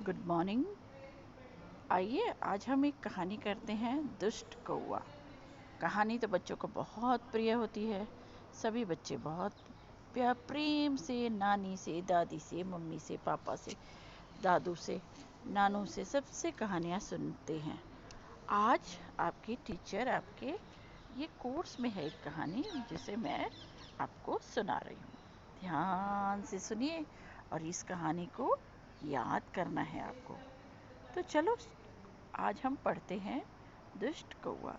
Good morning. आइए आज हम एक कहानी करते हैं, दुष्ट कौवा। कहानी तो बच्चों को बहुत प्रिय होती है। सभी बच्चे बहुत प्रेम से नानी से, दादी से, मम्मी से, पापा से, दादू से, नानू से, सबसे कहानियाँ सुनते हैं। आज आपकी टीचर आपके ये कोर्स में है एक कहानी जिसे मैं आपको सुना रही हूँ। ध्यान से सुनिए और इस कहानी को याद करना है आपको। तो चलो आज हम पढ़ते हैं दुष्ट कौवा।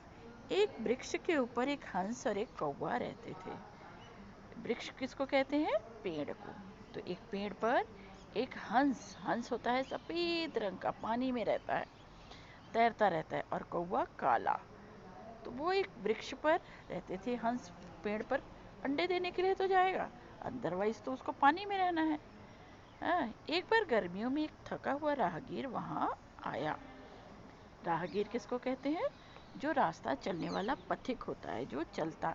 एक वृक्ष के ऊपर एक हंस और एक कौवा रहते थे। वृक्ष किसको कहते हैं? पेड़ को। तो एक पेड़ पर एक हंस, हंस होता है सफेद रंग का, पानी में रहता है, तैरता रहता है, और कौवा काला। तो वो एक वृक्ष पर रहते थे। हंस पेड़ पर अंडे देने के लिए तो जाएगा, अदरवाइज तो उसको पानी में रहना है। एक बार गर्मियों में एक थका हुआ राहगीर वहां आया। राहगीर किसको कहते हैं? जो रास्ता चलने वाला पथिक होता है, जो चलता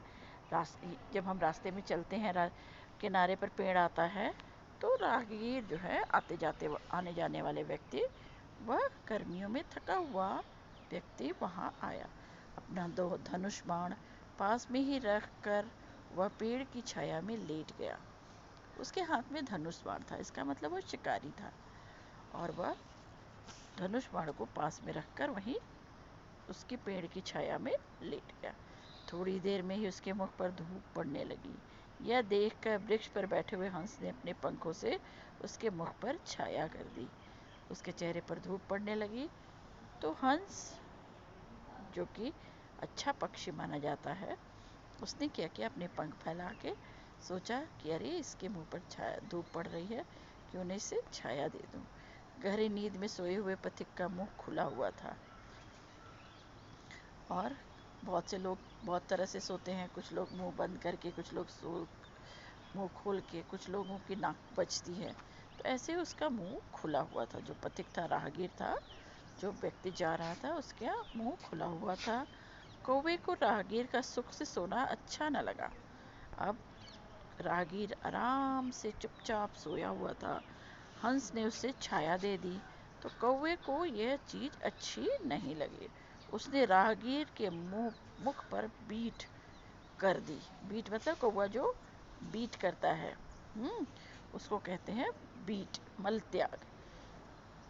जब हम रास्ते में चलते हैं, किनारे पर पेड़ आता है तो राहगीर जो है, आते जाते आने जाने वाले व्यक्ति, वह गर्मियों में थका हुआ व्यक्ति वहां आया। अपना दो धनुष बाण पास में ही रख कर वह पेड़ की छाया में लेट गया। उसके हाथ में धनुष बाण था, इसका मतलब वो शिकारी था, और वह धनुष बाण को पास में रखकर वहीं उसके पेड़ की छाया में लेट गया। थोड़ी देर में ही उसके मुख पर धूप पड़ने लगी। यह देखकर वृक्ष पर बैठे हुए हंस ने अपने पंखों से उसके मुख पर छाया कर दी। उसके चेहरे पर धूप पड़ने लगी तो हंस, जो कि अच्छा पक्षी माना जाता है, उसने क्या किया, अपने पंख फैला के सोचा कि अरे इसके मुंह पर छाया, धूप पड़ रही है, क्यों नहीं इसे छाया दे दूं। गहरी नींद में सोए हुए पथिक का मुंह खुला हुआ था। और बहुत से लोग बहुत तरह से सोते हैं, कुछ लोग मुंह बंद करके, कुछ लोग मुंह खोल के, कुछ लोगों की नाक बजती है। तो ऐसे उसका मुंह खुला हुआ था। जो पथिक था, राहगीर था, जो व्यक्ति जा रहा था, उसका मुंह खुला हुआ था। कौवे को राहगीर का सुख से सोना अच्छा न लगा। अब राहगीर आराम से चुपचाप सोया हुआ था। हंस ने उसे छाया दे दी तो कौवे को यह चीज अच्छी नहीं लगी। उसने राहगीर के मुख पर बीट कर दी। बीट मतलब कौवा जो बीट करता है, उसको कहते हैं बीट, मलत्याग।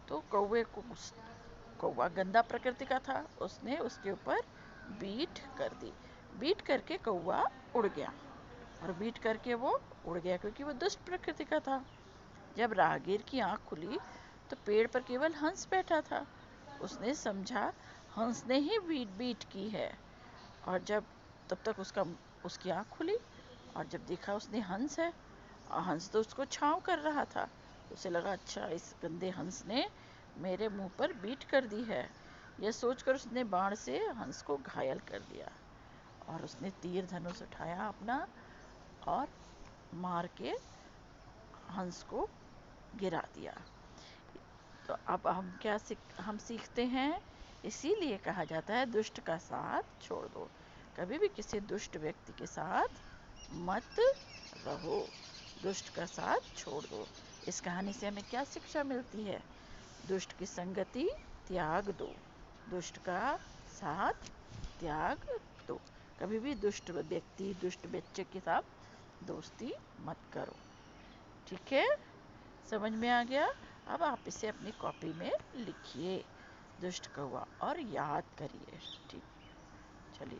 तो कौवा गंदा प्रकृति का था, उसने उसके ऊपर बीट कर दी। बीट करके कौवा उड़ गया, और बीट करके वो उड़ गया क्योंकि वो दुष्ट प्रकृति का था। जब राहगीर की आंख खुली तो पेड़ पर केवल हंस बैठा था। उसने समझा हंस ने ही बीट की है, और तब तक उसकी आंख खुली, और जब देखा उसने हंस है, और हंस तो उसको छांव कर रहा था, उसे लगा अच्छा इस गंदे हंस ने मेरे मुंह पर बीट कर दी है। यह सोचकर उसने बाण से हंस को घायल कर दिया, और उसने तीर धनुष उठाया अपना, और मार के हंस को गिरा दिया। तो अब हम सीखते हैं, इसीलिए कहा जाता है दुष्ट का साथ छोड़ दो। कभी भी किसी दुष्ट व्यक्ति के साथ मत रहो, दुष्ट का साथ छोड़ दो। इस कहानी से हमें क्या शिक्षा मिलती है? दुष्ट की संगति त्याग दो, दुष्ट का साथ त्याग दो। कभी भी दुष्ट व्यक्ति, दुष्ट बच्चे के साथ दोस्ती मत करो। ठीक है, समझ में आ गया? अब आप इसे अपनी कॉपी में लिखिए, दुष्ट कौवा, और याद करिए। ठीक, चलिए।